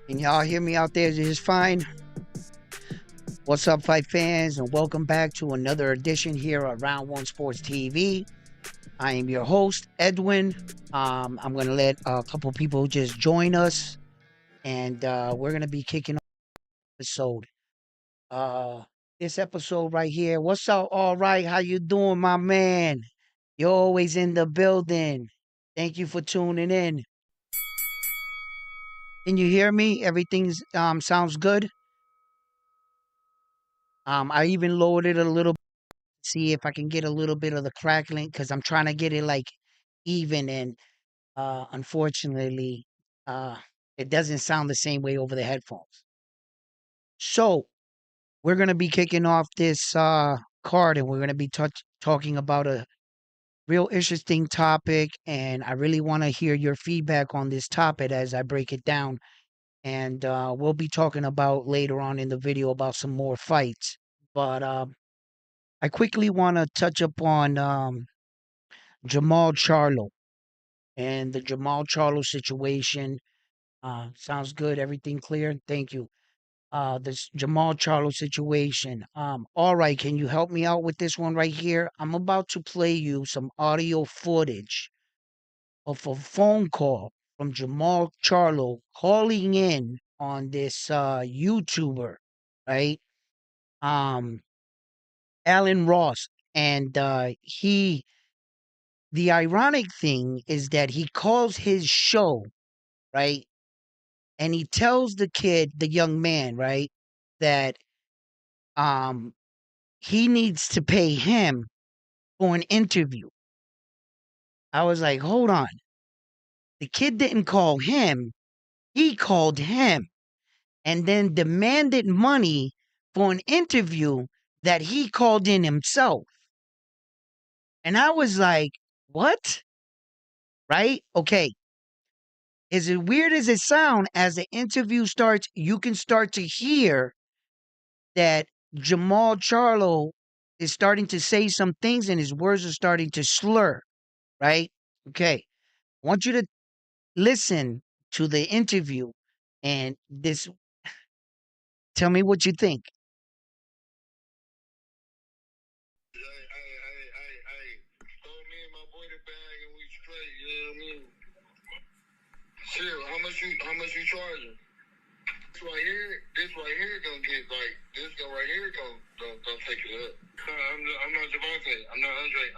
Can y'all hear me out there just fine? What's up, fight fans, and welcome back to another edition here at Round One Sports TV. I am your host, Edwin. I'm going to let a couple people just join us, and we're going to be kicking off the episode. Uh, this episode right here. What's up? All right, how you doing, my man? You're always in the building. Thank you for tuning in. Can you hear me? Everything's sounds good. I even lowered it a little, see if I can get a little bit of the crackling because I'm trying to get it like even, and unfortunately, uh, it doesn't sound the same way over the headphones. So we're gonna be kicking off this card, and we're gonna be talking about a real interesting topic, and I really want to hear your feedback on this topic as I break it down. And we'll be talking about later on in the video about some more fights. But I quickly want to touch upon Jarmell Charlo and the Jarmell Charlo situation. Sounds good. Everything clear? Thank you. This Jarmell Charlo situation. All right, can you help me out with this one right here? I'm about to play you some audio footage of a phone call from Jarmell Charlo calling in on this YouTuber, right? Um, Alan Ross, and the ironic thing is that he calls his show, right? And he tells the kid, the young man, right, that um he needs to pay him for an interview. I was like, hold on. The kid didn't call him, he called him and then demanded money for an interview that he called in himself. And I was like, what? Right? Okay. As weird as it sounds, as the interview starts, you can start to hear that Jarmell Charlo is starting to say some things and his words are starting to slur, right? Okay. I want you to listen to the interview and this tell me what you think. Throw me and my boy the bag and we straight, you know what I mean? Shit, how much you charging? This right here gonna get like this guy right here gonna take it up. I'm not Javante. I'm not Andre.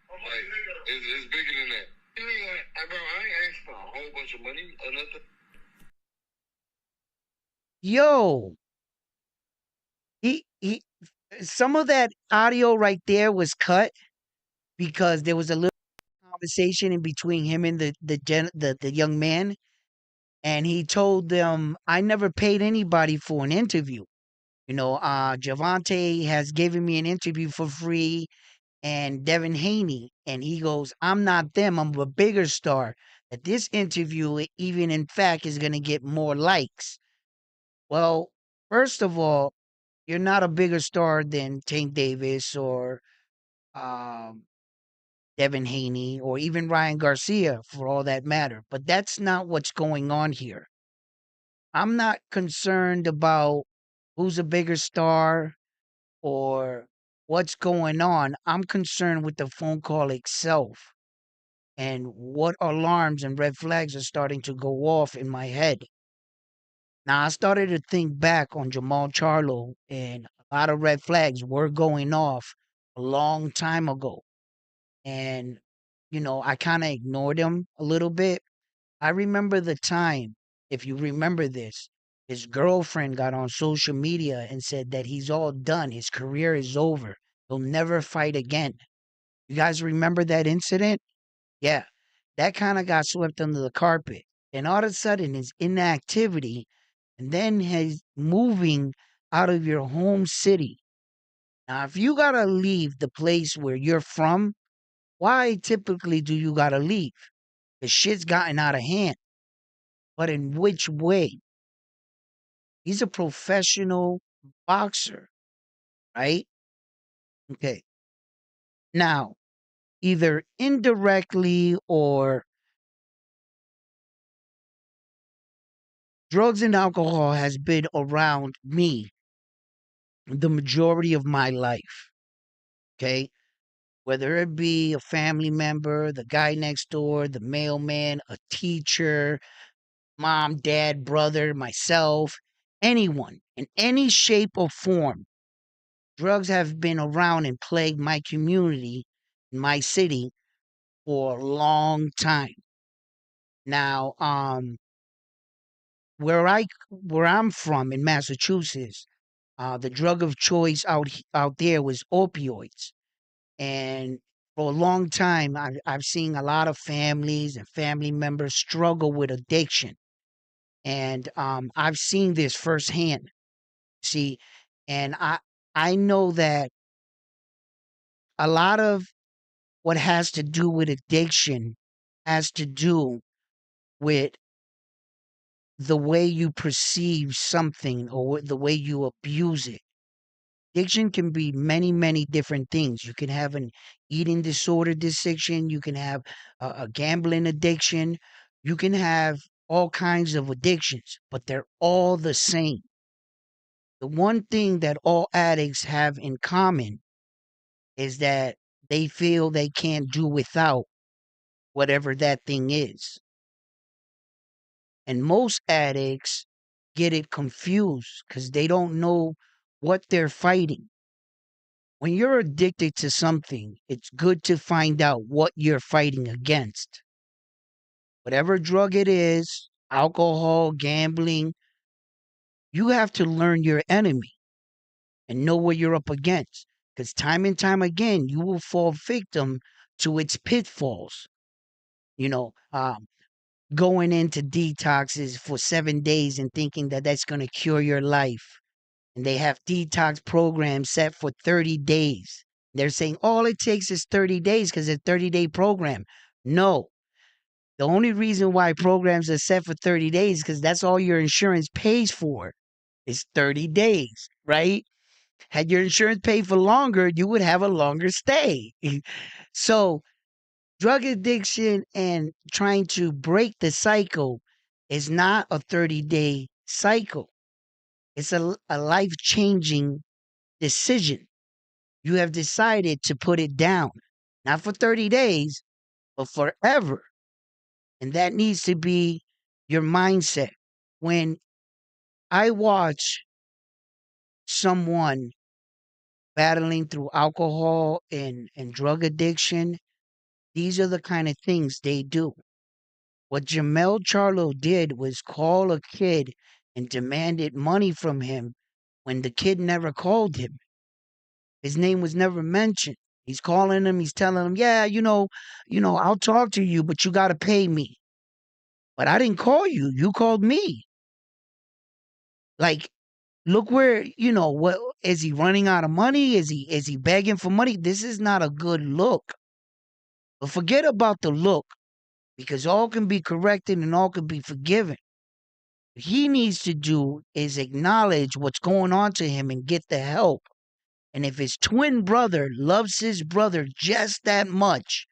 I'm like it's bigger than that. You ain't like, bro, I ain't asked for a whole bunch of money or nothing. Yo, he some of that audio right there was cut because there was a little conversation in between him and the young man, and he told them, "I never paid anybody for an interview. Javante has given me an interview for free, and Devin Haney." And he goes, "I'm not them. I'm a bigger star. That this interview, even in fact, is going to get more likes." Well, first of all, you're not a bigger star than Tank Davis or um, Devin Haney or even Ryan Garcia, for all that matter. But that's not what's going on here. I'm not concerned about who's a bigger star or what's going on. I'm concerned with the phone call itself and what alarms and red flags are starting to go off in my head. Now, I started to think back on Jarmell Charlo, and a lot of red flags were going off a long time ago. And, I kind of ignored him a little bit. I remember the time, if you remember this, his girlfriend got on social media and said that he's all done. His career is over. He'll never fight again. You guys remember that incident? Yeah. That kind of got swept under the carpet. And all of a sudden, his inactivity and then his moving out of your home city. Now, if you got to leave the place where you're from, why typically do you got to leave? The shit's gotten out of hand. But in which way? He's a professional boxer, right? Okay. Now, either indirectly or Drugs and alcohol has been around me the majority of my life. Okay. Whether it be a family member, the guy next door, the mailman, a teacher, mom, dad, brother, myself, anyone in any shape or form, drugs have been around and plagued my community, my city for a long time. Now, where I'm from in Massachusetts, the drug of choice out there was opioids, and for a long time, I've seen a lot of families and family members struggle with addiction, and I've seen this firsthand. See, and I know that a lot of what has to do with addiction has to do with the way you perceive something or the way you abuse it. Addiction can be many, many different things. You can have an eating disorder addiction, you can have a gambling addiction, you can have all kinds of addictions, but they're all the same. The one thing that all addicts have in common is that they feel they can't do without whatever that thing is. And most addicts get it confused because they don't know what they're fighting. When you're addicted to something, it's good to find out what you're fighting against. Whatever drug it is, alcohol, gambling, you have to learn your enemy and know what you're up against. Because time and time again, you will fall victim to its pitfalls. You know, going into detoxes for 7 days and thinking that that's going to cure your life. And they have detox programs set for 30 days. They're saying all it takes is 30 days because it's a 30-day program. No. The only reason why programs are set for 30 days because that's all your insurance pays for is 30 days, right? Had your insurance paid for longer, you would have a longer stay. So, drug addiction and trying to break the cycle is not a 30-day cycle. It's a life changing decision. You have decided to put it down, not for 30 days, but forever. And that needs to be your mindset. When I watch someone battling through alcohol and drug addiction, these are the kind of things they do. What Jarmell Charlo did was call a kid and demanded money from him when the kid never called him. His name was never mentioned. He's calling him, he's telling him, yeah, I'll talk to you, but you got to pay me. But I didn't call you. You called me. Like, look where, what is he running out of money? Is he begging for money? This is not a good look. But forget about the look because all can be corrected and all can be forgiven. What he needs to do is acknowledge what's going on to him and get the help. And if his twin brother loves his brother just that much,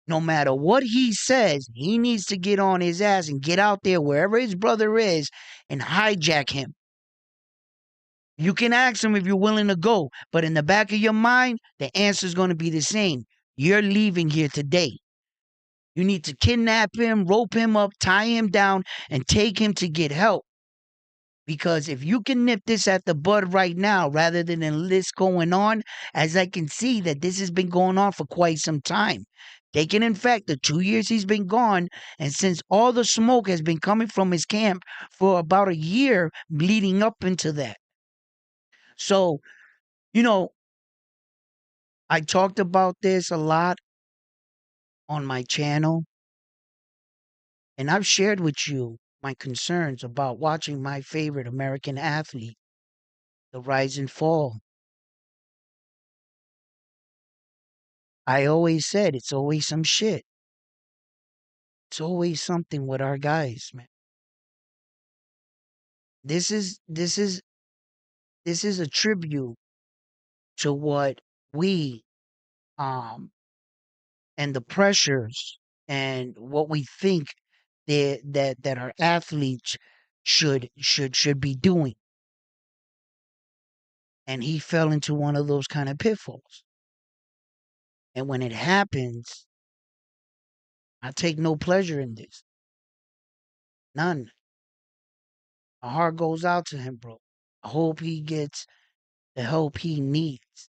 no matter what he says, he needs to get on his ass and get out there wherever his brother is and hijack him. You can ask him if you're willing to go, but in the back of your mind, the answer is going to be the same. You're leaving here today. You need to kidnap him, rope him up, tie him down, and take him to get help. Because if you can nip this at the bud right now, rather than this going on, as I can see that this has been going on for quite some time. Taken in fact, the 2 years he's been gone, and since all the smoke has been coming from his camp for about a year leading up into that. So, you know, I talked about this a lot on my channel, and I've shared with you my concerns about watching my favorite American athlete, the rise and fall. I always said it's always some shit. It's always something with our guys, man. This is this is this is a tribute to what we um and the pressures and what we think that our athletes should be doing. And he fell into one of those kind of pitfalls. And when it happens, I take no pleasure in this. None. My heart goes out to him, bro. I hope he gets the help he needs.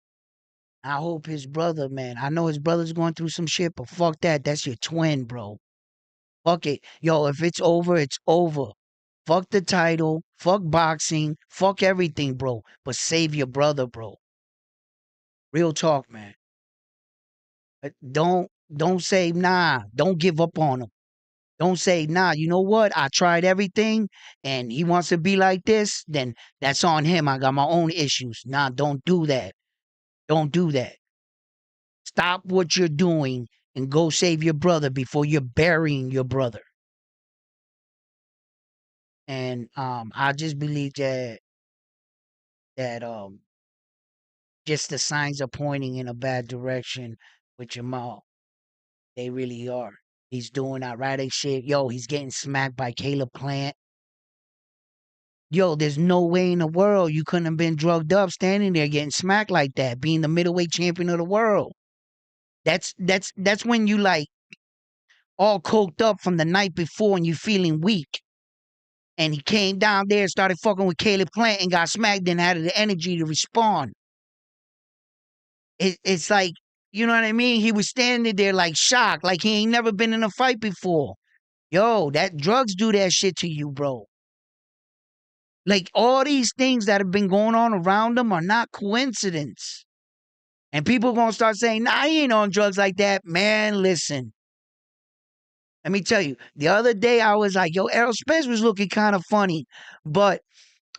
I hope his brother, man. I know his brother's going through some shit, but fuck that. That's your twin, bro. Fuck it. Yo, if it's over, it's over. Fuck the title. Fuck boxing. Fuck everything, bro. But save your brother, bro. Real talk, man. Don't say nah. Don't give up on him. Don't say nah. You know what? I tried everything, and he wants to be like this. Then that's on him. I got my own issues. Nah, don't do that. Don't do that. Stop what you're doing and go save your brother before you're burying your brother. And I just believe that just the signs are pointing in a bad direction with Jamal. They really are. He's doing outrageous shit. Yo, he's getting smacked by Caleb Plant. Yo, there's no way in the world you couldn't have been drugged up standing there getting smacked like that, being the middleweight champion of the world. That's when you like all coked up from the night before and you feeling weak. And he came down there and started fucking with Caleb Plant and got smacked and had the energy to respond. It's like, you know what I mean? He was standing there like shocked, like he ain't never been in a fight before. Yo, that drugs do that shit to you, bro. Like all these things that have been going on around him are not coincidence. And people gonna start saying, nah, he ain't on drugs like that. Man, listen. Let me tell you, the other day I was like, yo, Errol Spence was looking kind of funny. But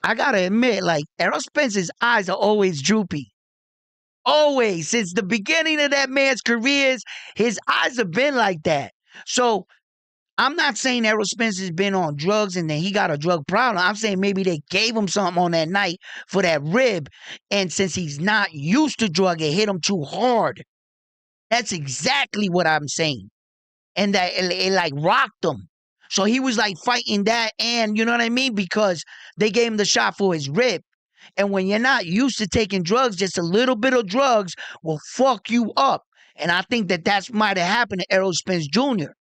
I gotta admit, like, Errol Spence's eyes are always droopy. Always. Since the beginning of that man's careers, his eyes have been like that. So I'm not saying Errol Spence has been on drugs and then he got a drug problem. I'm saying maybe they gave him something on that night for that rib. And since he's not used to drug, it hit him too hard. That's exactly what I'm saying. And that it like rocked him. So he was like fighting that, and you know what I mean? Because they gave him the shot for his rib. And when you're not used to taking drugs, just a little bit of drugs will fuck you up. And I think that that's might have happened to Errol Spence Jr.,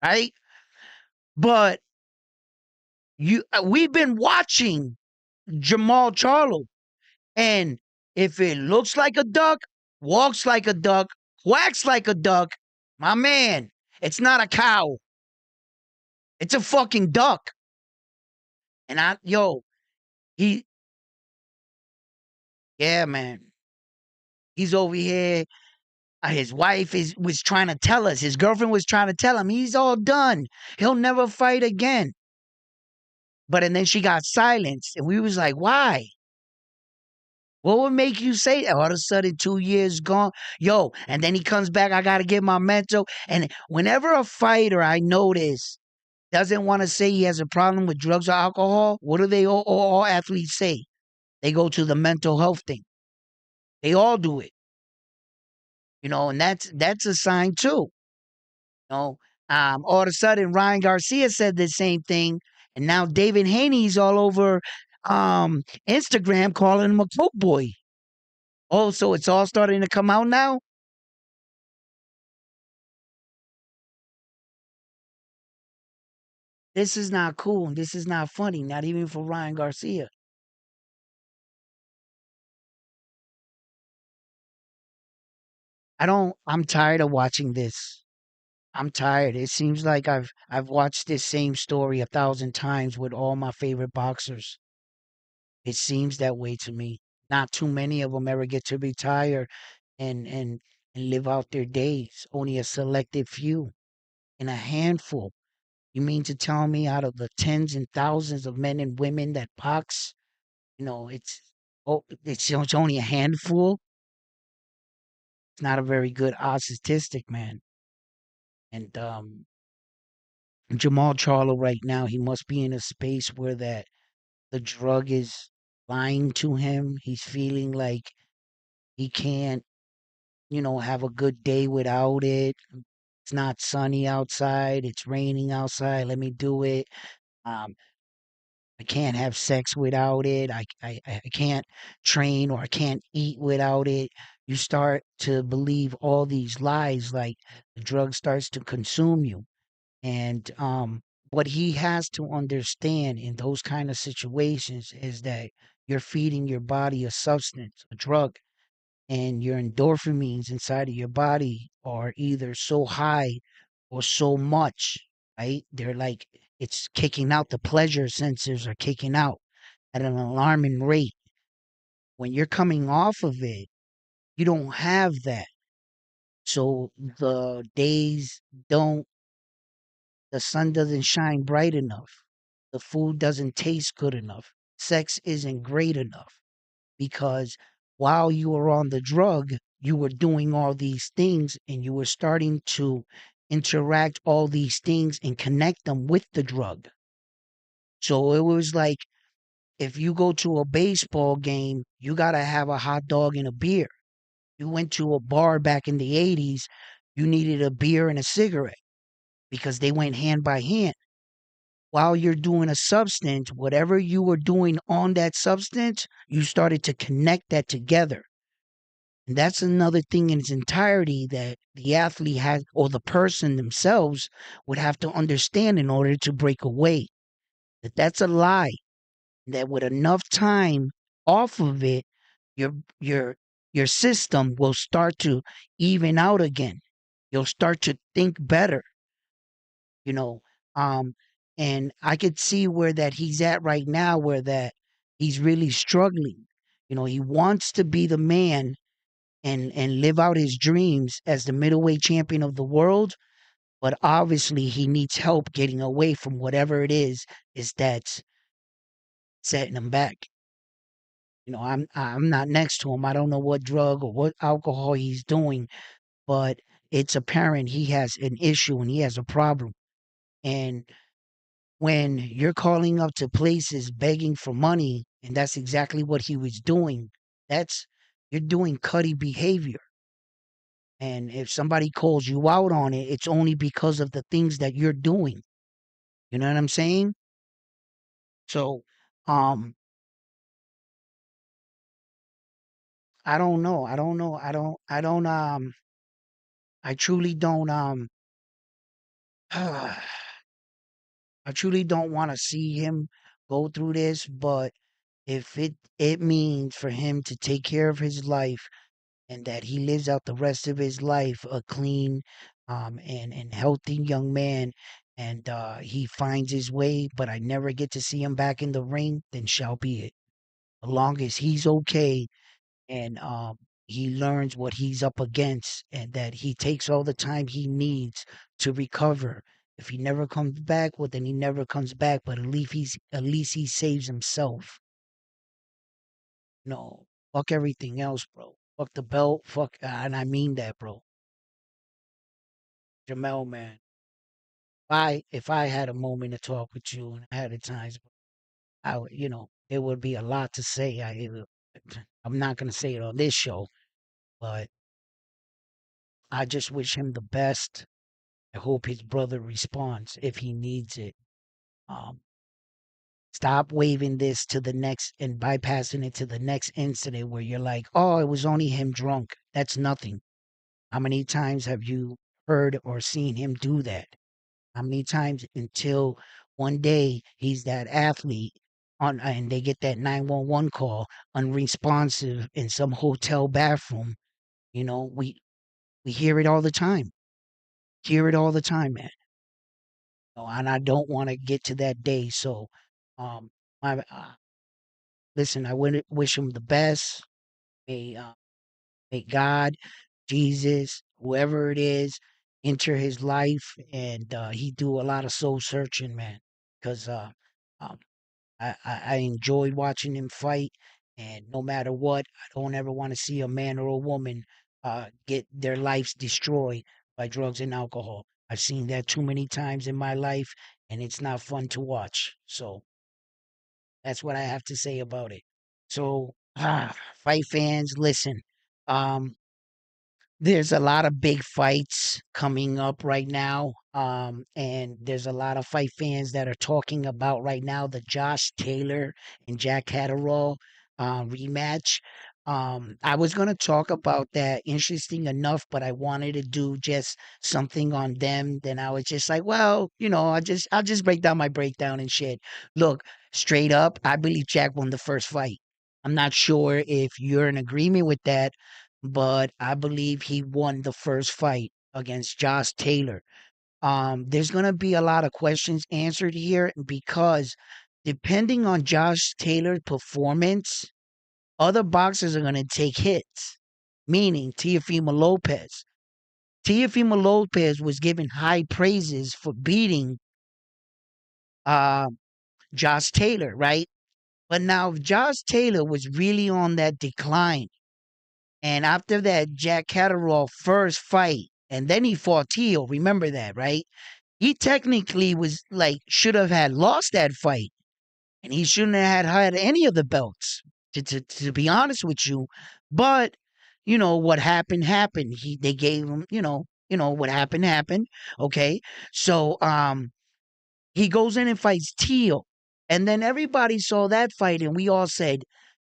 right? But we've been watching Jarmell Charlo, and if it looks like a duck, walks like a duck, quacks like a duck, my man, it's not a cow. It's a fucking duck. And he, yeah, man. He's over here. His wife was trying to tell us. His girlfriend was trying to tell him he's all done. He'll never fight again. But and then she got silenced, and we was like, why? What would make you say that? All of a sudden, 2 years gone. Yo, and then he comes back. I got to get my mental. And whenever a fighter I notice doesn't want to say he has a problem with drugs or alcohol, what do they all athletes say? They go to the mental health thing. They all do it. And that's a sign too. know, all of a sudden Ryan Garcia said the same thing, and now David Haney's all over Instagram calling him a coke boy. Oh, so it's all starting to come out now? This is not cool. And this is not funny, not even for Ryan Garcia. I'm tired of watching this. I'm tired. It seems like I've watched this same story 1,000 times with all my favorite boxers. It seems that way to me. Not too many of them ever get to retire and and and live out their days. Only a selected few and a handful. You mean to tell me out of the tens and thousands of men and women that box, it's only a handful? It's not a very good odd statistic, man. And Jamal Charlo right now, he must be in a space where that the drug is lying to him. He's feeling like he can't, have a good day without it. It's not sunny outside. It's raining outside. Let me do it. Um, can't have sex without it. I can't train or I can't eat without it. You start to believe all these lies, like the drug starts to consume you. And what he has to understand in those kind of situations is that you're feeding your body a substance, a drug, and your endorphins inside of your body are either so high or so much, right? They're like, it's kicking out, the pleasure sensors are kicking out at an alarming rate. When you're coming off of it, you don't have that. So the days don't, the sun doesn't shine bright enough. The food doesn't taste good enough. Sex isn't great enough because while you were on the drug, you were doing all these things and you were starting to interact all these things and connect them with the drug. So it was like if you go to a baseball game, you got to have a hot dog and a beer. You went to a bar back in the 80s, you needed a beer and a cigarette because they went hand by hand. While you're doing a substance, whatever you were doing on that substance, you started to connect that together. And that's another thing in its entirety that the athlete has, or the person themselves would have to understand in order to break away. That that's a lie. That with enough time off of it, your your your system will start to even out again. You'll start to think better, you know. Um, and I could see where that he's at right now, where that he's really struggling. You know, he wants to be the man and live out his dreams as the middleweight champion of the world, but obviously he needs help getting away from whatever it is that's setting him back. You know, I'm not next to him. I don't know what drug or what alcohol he's doing, but it's apparent he has an issue and he has a problem. And when you're calling up to places begging for money, and that's exactly what he was doing, that's you're doing cutty behavior. And if somebody calls you out on it, it's only because of the things that you're doing. You know what I'm saying? So, um, I don't know. I don't know. I truly don't, I truly don't want to see him go through this, but if it means for him to take care of his life and that he lives out the rest of his life a clean and healthy young man and he finds his way, but I never get to see him back in the ring, then shall be it. As long as he's okay and he learns what he's up against and that he takes all the time he needs to recover. If he never comes back, well then he never comes back, but at least he saves himself. No, fuck everything else, bro. Fuck the belt, fuck, and I mean that, bro. Jamel, man. If I had a moment to talk with you and I had the times, I would, it would be a lot to say. I'm not gonna say it on this show, but I just wish him the best. I hope his brother responds if he needs it. Um, Stop waving this to the next and bypassing it to the next incident where you're like, oh, it was only him drunk. That's nothing. How many times have you heard or seen him do that? How many times until one day he's that athlete on and they get that 911 call unresponsive in some hotel bathroom. We hear it all the time. Hear it all the time, man. And I don't want to get to that day. So, um, I listen. I wish him the best. May may God, Jesus, whoever it is, enter his life and he do a lot of soul searching, man. Because um, I enjoyed watching him fight, and no matter what, I don't ever want to see a man or a woman get their lives destroyed by drugs and alcohol. I've seen that too many times in my life, and it's not fun to watch. So that's what I have to say about it. So, fight fans, listen. Um, There's a lot of big fights coming up right now. And there's a lot of fight fans that are talking about right now the Josh Taylor and Jack Catterall rematch. I was gonna talk about that, interesting enough, but I wanted to do just something on them. Then I was just like, well, I'll just break down my breakdown and shit. Look, straight up, I believe Jack won the first fight. I'm not sure if you're in agreement with that, but I believe he won the first fight against Josh Taylor. There's going to be a lot of questions answered here because depending on Josh Taylor's performance, other boxers are going to take hits, meaning Teofimo Lopez. Teofimo Lopez was given high praises for beating uh, Josh Taylor, right? But now, if Josh Taylor was really on that decline, and after that Jack Catterall first fight, and then he fought Teal, remember that, right? He technically was like should have had lost that fight, and he shouldn't have had any of the belts. To be honest with you, but what happened happened. They gave him, what happened happened. Okay, so he goes in and fights Teal, and then everybody saw that fight, and we all said,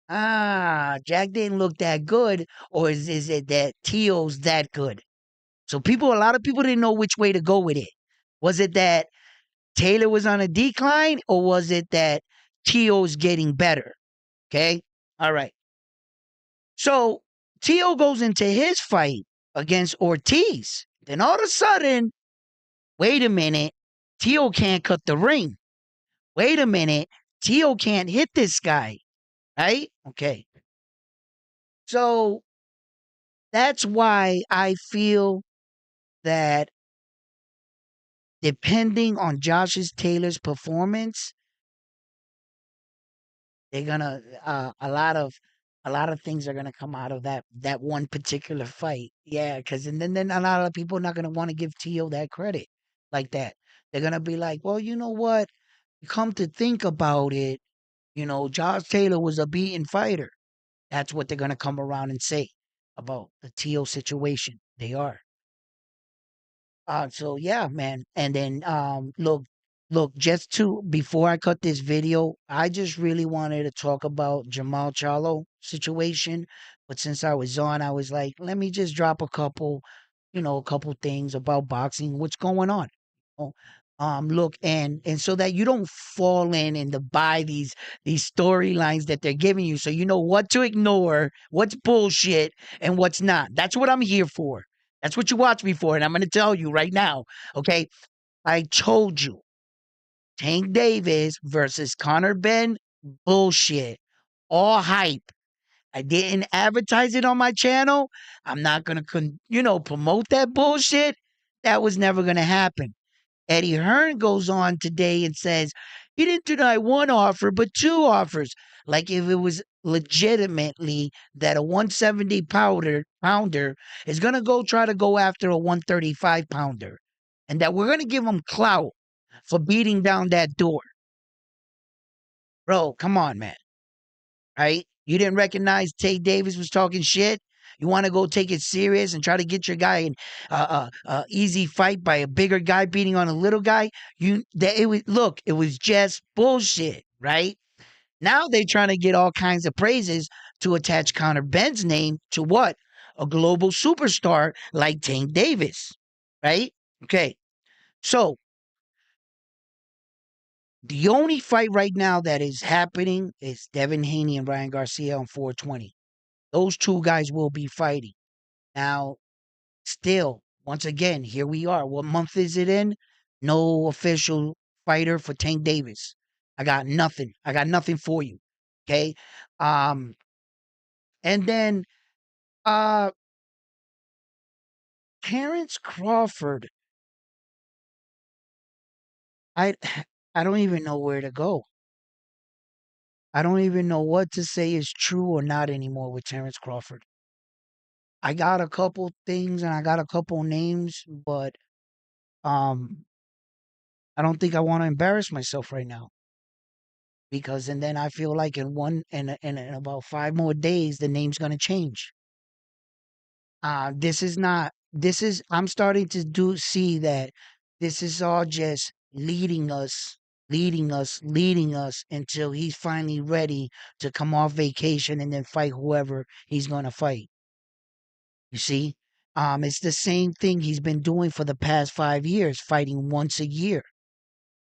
Jack didn't look that good, or is it that Teal's that good? So a lot of people didn't know which way to go with it. Was it that Taylor was on a decline, or was it that Teal's getting better? Okay. All right. So Teal goes into his fight against Ortiz. Then all of a sudden, wait a minute, Teal can't cut the ring. Wait a minute, Teal can't hit this guy. Right? Okay. So that's why I feel that depending on Josh's Taylor's performance, they're gonna a lot of things are gonna come out of that one particular fight. Yeah, because and then a lot of people are not gonna want to give Tio that credit like that. They're gonna be like, well, you know what? Come to think about it, Josh Taylor was a beaten fighter. That's what they're gonna come around and say about the Tio situation. They are. So yeah, man. And then look, just to before I cut this video, I just really wanted to talk about Jarmell Charlo situation. But since I was on, I was like, let me just drop a couple things about boxing, what's going on. Oh, look, and so that you don't fall in and to buy these storylines that they're giving you, so you know what to ignore, what's bullshit, and what's not. That's what I'm here for. That's what you watch me for, and I'm going to tell you right now. Okay, I told you, Tank Davis versus Connor Ben, bullshit, all hype. I didn't advertise it on my channel. I'm not going to, promote that bullshit. That was never going to happen. Eddie Hearn goes on today and says he didn't deny one offer, but two offers. Like if it was legitimately that a 170 pounder is going to try to go after a 135 pounder, and that we're going to give him clout for beating down that door. Bro, come on, man. Right? You didn't recognize Tate Davis was talking shit. You want to go take it serious and try to get your guy in easy fight by a bigger guy beating on a little guy. It was just bullshit, right? Now they're trying to get all kinds of praises to attach Conor Ben's name to what? A global superstar like Tank Davis, right? Okay, so the only fight right now that is happening is Devin Haney and Ryan Garcia on 420. Those two guys will be fighting. Now, still, once again, here we are. What month is it in? No official fighter for Tank Davis. I got nothing. I got nothing for you. Okay. Um, and then uh Terrence Crawford. I I don't even know where to go. I don't even know what to say is true or not anymore with Terrence Crawford. I got a couple things and I got a couple names, but um I don't think I want to embarrass myself right now because and then I feel like in about 5 more days the name's gonna change. This is not. This is. I'm starting to do see that this is all just leading us until he's finally ready to come off vacation and then fight whoever he's gonna fight. You see, it's the same thing he's been doing for the past 5 years, fighting once a year.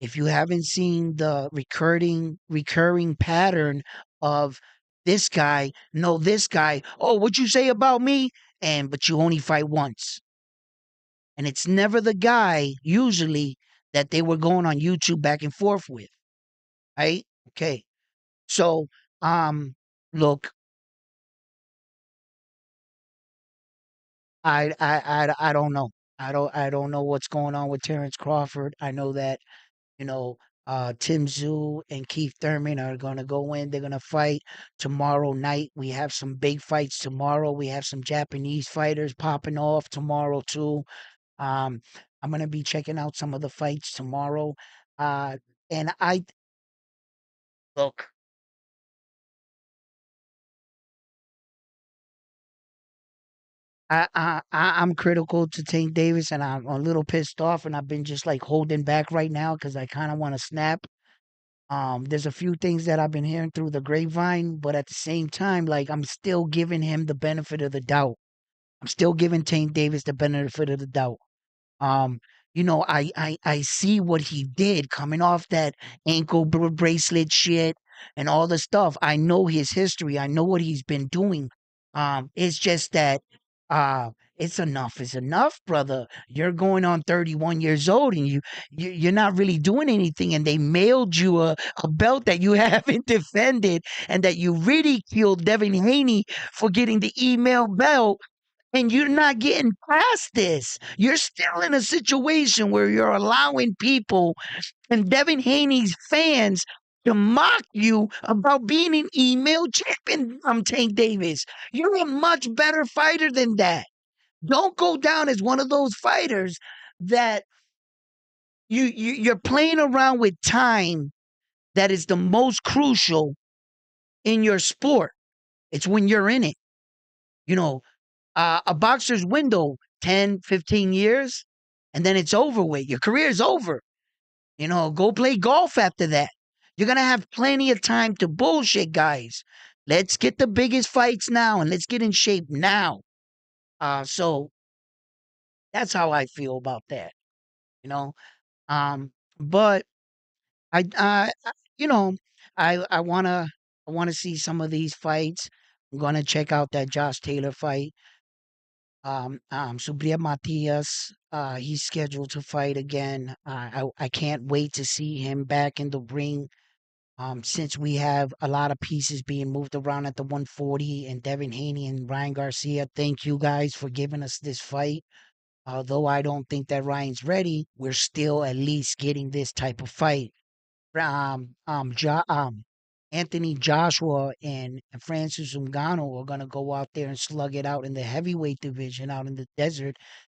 If you haven't seen the recurring pattern of this guy, no, this guy, oh, what you say about me? And but you only fight once. And it's never the guy, usually, that they were going on YouTube back and forth with. Right? Okay. So um look, I don't know. I don't know what's going on with Terrence Crawford. I know that you know, Tim Zoo and Keith Thurman are going to go in. They're going to fight tomorrow night. We have some big fights tomorrow. We have some Japanese fighters popping off tomorrow, too. Um, I'm going to be checking out some of the fights tomorrow. And I look, I'm critical to Tank Davis, and I'm a little pissed off, and I've been just like holding back right now because I kind of want to snap. There's a few things that I've been hearing through the grapevine, but at the same time, like I'm still giving him the benefit of the doubt. I'm still giving Tank Davis the benefit of the doubt. Um, I see what he did coming off that ankle bracelet shit and all the stuff. I know his history. I know what he's been doing. It's just that it's enough is enough, brother. You're going on 31 years old and you're not really doing anything, and they mailed you a belt that you haven't defended, and that you ridiculed Devin Haney for getting the email belt, and you're not getting past this. You're still in a situation where you're allowing people and Devin Haney's fans to mock you about being an email champion. I'm Tank Davis. You're a much better fighter than that. Don't go down as one of those fighters that you're playing around with time that is the most crucial in your sport. It's when you're in it. You know, a boxer's window 10, 15 years, and then it's over with. Your career is over. Go play golf after that. You're going to have plenty of time to bullshit, guys. Let's get the biggest fights now and let's get in shape now. So that's how I feel about that, you know. But I you know, I wanna see some of these fights. I'm gonna check out that Josh Taylor fight. Subriel Matias, he's scheduled to fight again. I can't wait to see him back in the ring. Since we have a lot of pieces being moved around at the 140, and Devin Haney and Ryan Garcia, thank you guys for giving us this fight. Although I don't think that Ryan's ready, we're still at least getting this type of fight. um, um, jo- um, Anthony Joshua and Francis Ngannou are going to go out there and slug it out in the heavyweight division out in the desert.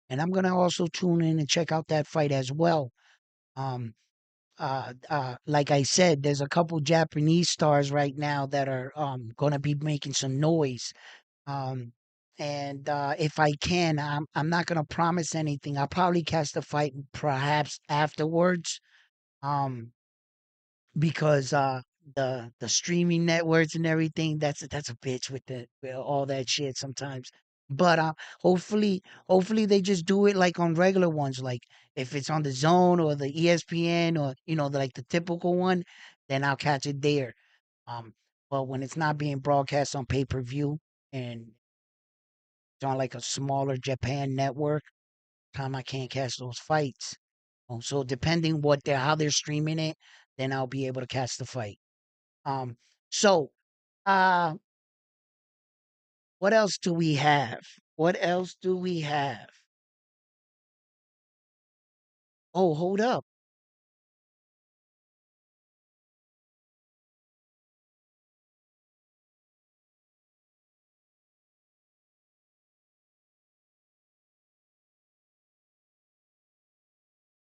And I'm going to also tune in and check out that fight as well. Um, like I said, there's a couple Japanese stars right now that are going to be making some noise. Um, and if I can, I'm not going to promise anything. I'll probably catch the fight perhaps afterwards. Um, because the streaming networks and everything, that's a bitch with all that shit sometimes. But hopefully they just do it like on regular ones, like if it's on the Zone or the ESPN, or like the typical one, then I'll catch it there. um but when it's not being broadcast on pay-per-view and it's on like a smaller Japan network, time I can't catch those fights. So depending how they're streaming it, then I'll be able to catch the fight. Um, so, uh, what else do we have? What else do we have? Oh, hold up.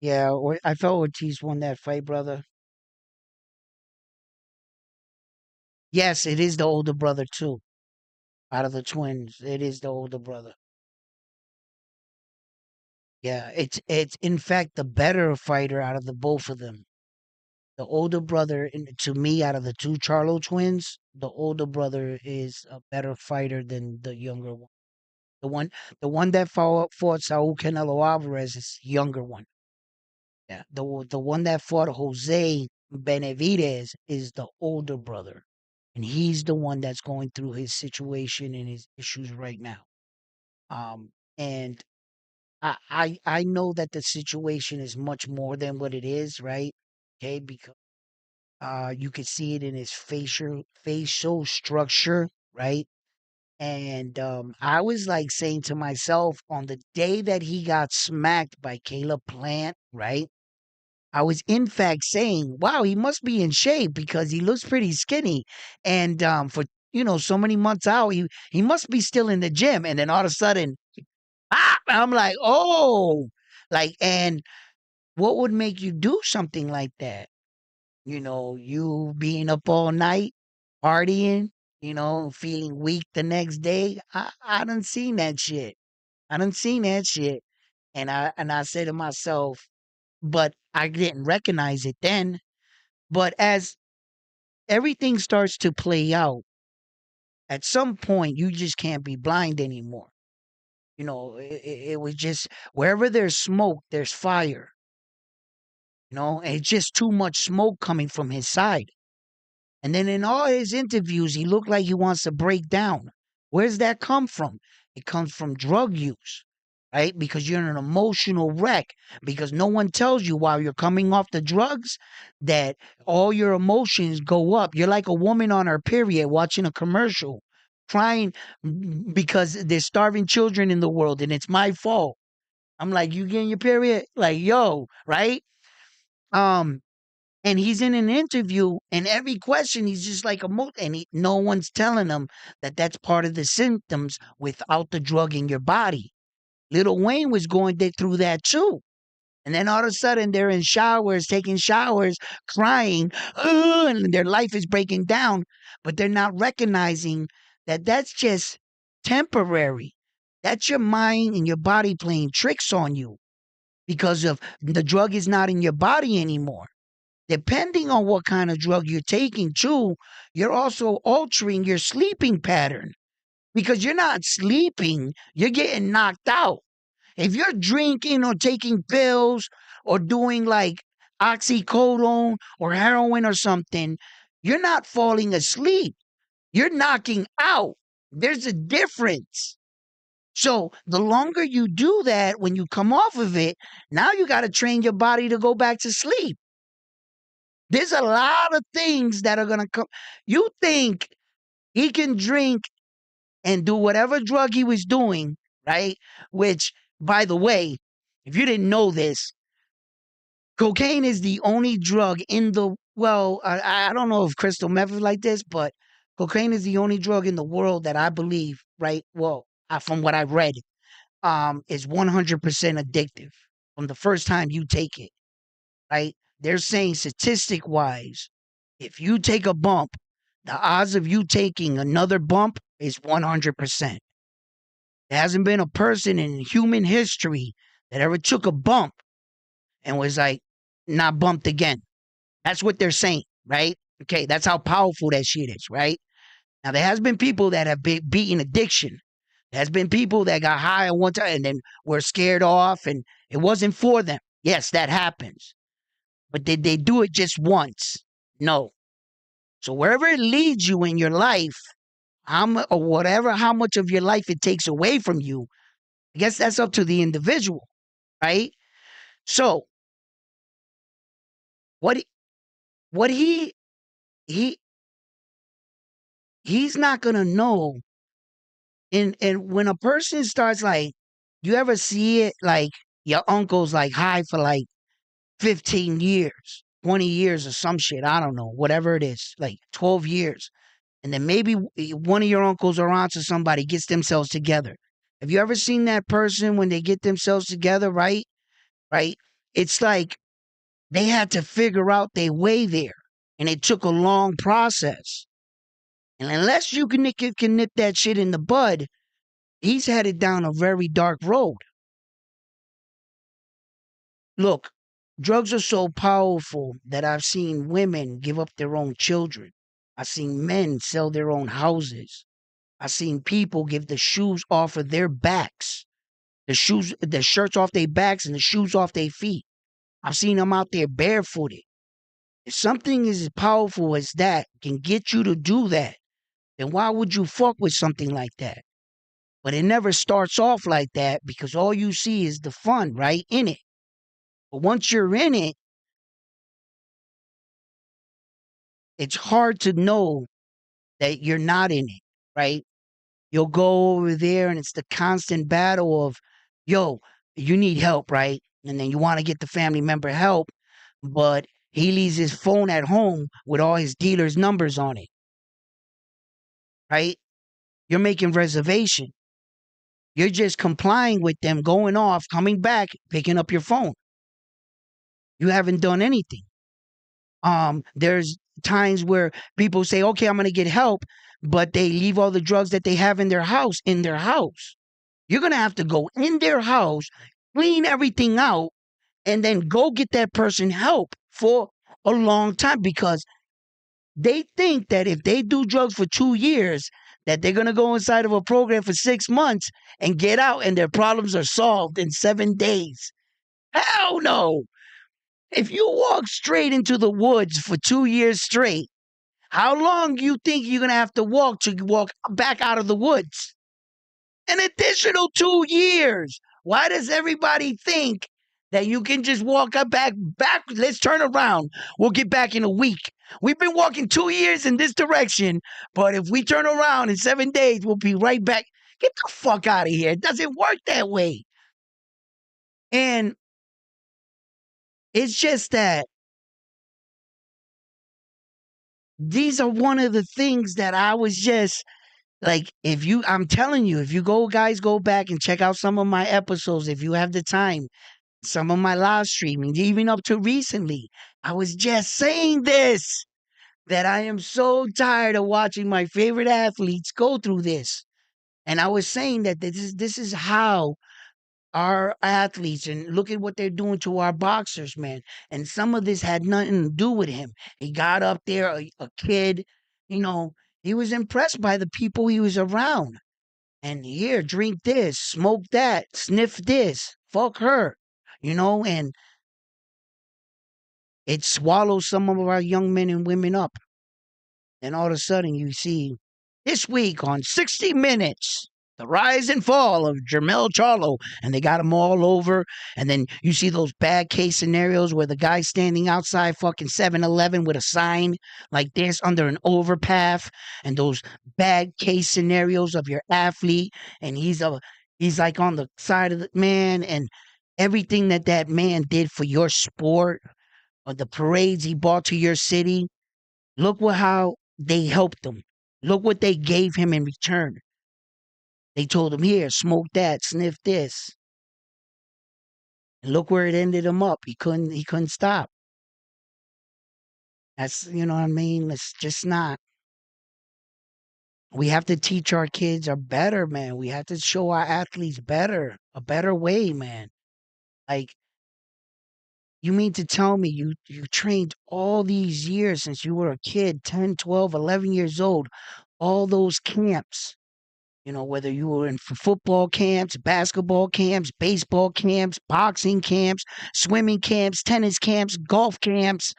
Yeah, I felt Ortiz won that fight, brother. Yes, it is the older brother too. Out of the twins, it is the older brother. Yeah, it's in fact the better fighter out of the both of them. The older brother, to me, out of the two Charlo twins, the older brother is a better fighter than the younger one. The one, the one that fought Saul Canelo Alvarez is the younger one. Yeah, the one that fought Jose Benavidez is the older brother, and he's the one that's going through his situation and his issues right now. And I know that the situation is much more than what it is, right? Okay, because you could see it in his facial structure, right? And I was like saying to myself on the day that he got smacked by Caleb Plant, right? I was in fact saying, "Wow, he must be in shape because he looks pretty skinny." And for so many months out, he must be still in the gym. And then all of a sudden, I'm like, "Oh!" Like, and what would make you do something like that? You being up all night, partying, feeling weak the next day. I done seen that shit. I done seen that shit. And I said to myself, but I didn't recognize it then. But as everything starts to play out, at some point you just can't be blind anymore. It was just wherever there's smoke, there's fire. And it's just too much smoke coming from his side. And then in all his interviews, he looked like he wants to break down. Where's that come from? It comes from drug use, right? Because you're an emotional wreck. Because no one tells you while you're coming off the drugs that all your emotions go up. You're like a woman on her period watching a commercial, crying because there's starving children in the world and it's my fault. I'm like, you getting your period? Like, yo, right? Um, and he's in an interview, and every question he's just like and no one's telling him that that's part of the symptoms without the drug in your body. Little Wayne was going through that too. And then all of a sudden they're in showers, taking showers, crying, "Ugh," and their life is breaking down, but they're not recognizing that that's just temporary. That's your mind and your body playing tricks on you because of the drug is not in your body anymore. Depending on what kind of drug you're taking too, you're also altering your sleeping pattern because you're not sleeping, you're getting knocked out. If you're drinking or taking pills or doing like oxycodone or heroin or something, you're not falling asleep. You're knocking out. There's a difference. So the longer you do that, when you come off of it, now you got to train your body to go back to sleep. There's a lot of things that are gonna come. You think he can drink and do whatever drug he was doing, right? Which, by the way, if you didn't know this, cocaine is the only drug in the I don't know if crystal meth is like this, but cocaine is the only drug in the world that I believe, right? Well, from what I've read, is 100% addictive from the first time you take it, right? They're saying statistic wise, if you take a bump, the odds of you taking another bump is 100%. There hasn't been a person in human history that ever took a bump and was like, not bumped again. That's what they're saying, right? Okay, that's how powerful that shit is, right? Now, there has been people that have been beaten addiction. There's been people that got high at one time and then were scared off and it wasn't for them. Yes, that happens. But did they do it just once? No. So wherever it leads you in your life, how much of your life it takes away from you, I guess that's up to the individual, right? So what what he he's not gonna know. And when a person starts like, you ever see it like your uncle's like high for like 15 years, 20 years or some shit, I don't know, whatever it is, like 12 years. And then maybe one of your uncles or aunts or somebody gets themselves together. Have you ever seen that person when they get themselves together, right? Right? It's like they had to figure out their way there. And it took a long process. And unless you can nip that shit in the bud, he's headed down a very dark road. Look, drugs are so powerful that I've seen women give up their own children. I've seen men sell their own houses. I've seen people give the shoes off of their backs, the shirts off their backs and the shoes off their feet. I've seen them out there barefooted. If something as powerful as that can get you to do that, then why would you fuck with something like that? But it never starts off like that because all you see is the fun, right? In it. But once you're in it, it's hard to know that you're not in it, right? You'll go over there and it's the constant battle of, yo, you need help, right? And then you want to get the family member help, but he leaves his phone at home with all his dealer's numbers on it, right? You're making reservation. You're just complying with them, going off, coming back, picking up your phone. You haven't done anything. There's times where people say, okay, I'm going to get help, but they leave all the drugs that they have in their house in their house. You're going to have to go in their house, clean everything out, and then go get that person help for a long time because they think that if they do drugs for 2 years, that they're going to go inside of a program for 6 months and get out and their problems are solved in 7 days. Hell no. If you walk straight into the woods for 2 years straight, how long do you think you're going to walk to walk back out of the woods? An additional 2 years. Why does everybody think that you can just walk up back? Let's turn around. We'll get back in a week. We've been walking 2 years in this direction, but if we turn around in 7 days, we'll be right back. Get the fuck out of here. It doesn't work that way. And it's just that these are one of the things that I was just like, I'm telling you, if you go back and check out some of my episodes, if you have the time, some of my live streaming, even up to recently, I was just saying this that I am so tired of watching my favorite athletes go through this. And I was saying that this is how our athletes and look at what they're doing to our boxers, man. And some of this had nothing to do with him. He got up there, a kid, you know, he was impressed by the people he was around. And here, drink this, smoke that, sniff this, fuck her, and it swallows some of our young men and women up. And all of a sudden, you see this week on 60 Minutes, the rise and fall of Jarmell Charlo, and they got them all over. And then you see those bad case scenarios where the guy's standing outside fucking 7-Eleven with a sign like this under an overpath, and those bad case scenarios of your athlete, and he's like on the side of the man, and everything that man did for your sport, or the parades he brought to your city. Look how they helped him. Look what they gave him in return. They told him, here, smoke that, sniff this. And look where it ended him up. He couldn't stop. That's, you know what I mean? It's just not. We have to teach our kids a better, man. We have to show our athletes a better way, man. Like, you mean to tell me you trained all these years since you were a kid, 10, 12, 11 years old, all those camps, whether you were in football camps, basketball camps, baseball camps, boxing camps, swimming camps, tennis camps, golf camps,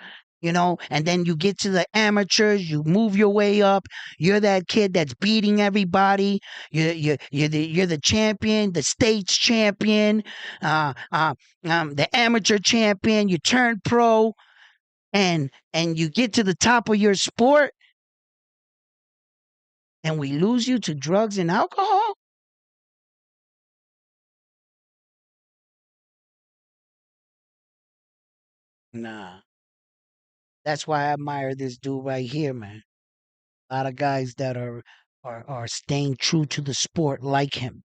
and then you get to the amateurs, you move your way up. You're that kid that's beating everybody. You're the champion, the state's champion, the amateur champion. You turn pro, and you get to the top of your sport, and we lose you to drugs and alcohol? Nah. That's why I admire this dude right here, man. A lot of guys that are staying true to the sport like him.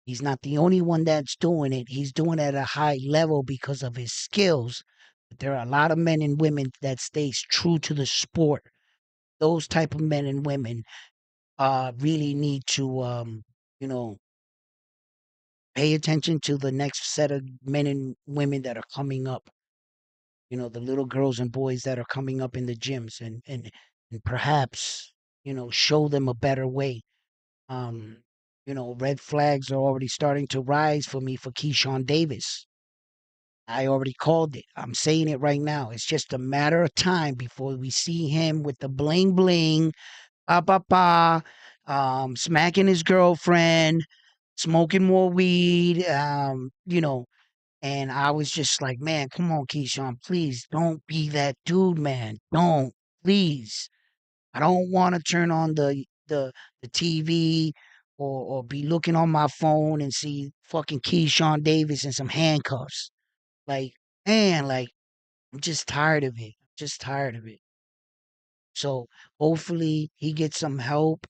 He's not the only one that's doing it. He's doing it at a high level because of his skills. But there are a lot of men and women that stays true to the sport. Those type of men and women really need to you know Pay attention to the next set of men and women that are coming up. The little girls and boys that are coming up in the gyms, and perhaps, show them a better way. Um, red flags are already starting to rise for me for Keyshawn Davis. I already called it. I'm saying it right now. It's just a matter of time before we see him with the bling bling, pa pa pa, smacking his girlfriend, smoking more weed, and I was just like, man, come on, Keyshawn, please don't be that dude, man. Don't, please. I don't want to turn on the TV or be looking on my phone and see fucking Keyshawn Davis in some handcuffs. Like, man, like I'm just tired of it. I'm just tired of it. So hopefully he gets some help.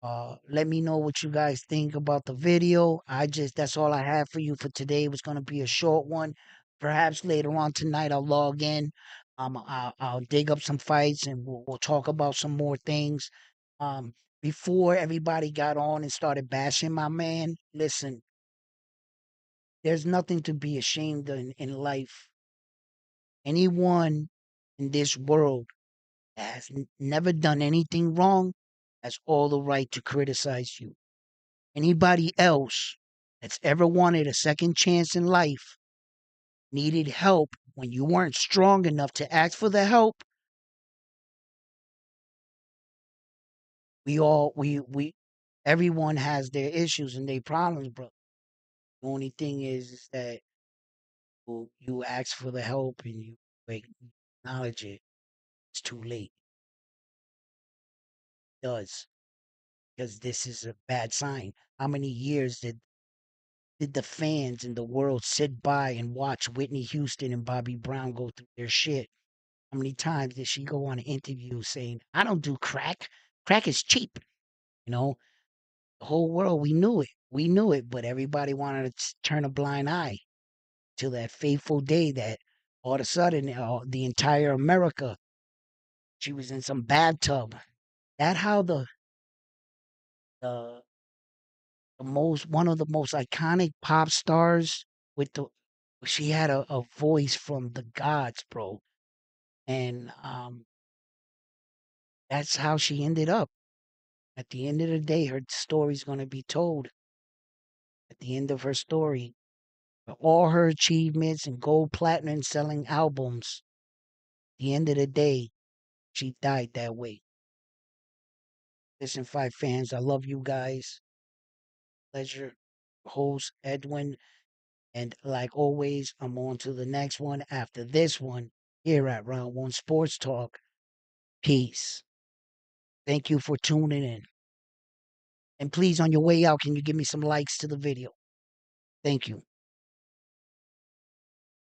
Let me know what you guys think about the video. That's all I have for you for today. It was going to be a short one. Perhaps later on tonight I'll log in. I'll dig up some fights and we'll talk about some more things. Um, Before everybody got on and started bashing my man, listen, there's nothing to be ashamed in life. Anyone in this world that has never done anything wrong has all the right to criticize you. Anybody else that's ever wanted a second chance in life, needed help when you weren't strong enough to ask for the help, we everyone has their issues and their problems, bro. The only thing is that you ask for the help and you acknowledge it. It's too late. It does, because this is a bad sign. How many years did the fans in the world sit by and watch Whitney Houston and Bobby Brown go through their shit? How many times did she go on an interview saying, I don't do crack. Crack is cheap. You know, the whole world, we knew it. We knew it, but everybody wanted to turn a blind eye till that fateful day that all of a sudden the entire America, she was in some bathtub. That how the one of the most iconic pop stars with she had a voice from the gods, bro. And that's how she ended up. At the end of the day, her story's going to be told at the end of her story. All her achievements and gold platinum selling albums, at the end of the day, she died that way. Listen, Five fans, I love you guys. Pleasure, host Edwin. And like always, I'm on to the next one after this one here at Round One Sports Talk. Peace. Thank you for tuning in. And please, on your way out, can you give me some likes to the video? Thank you.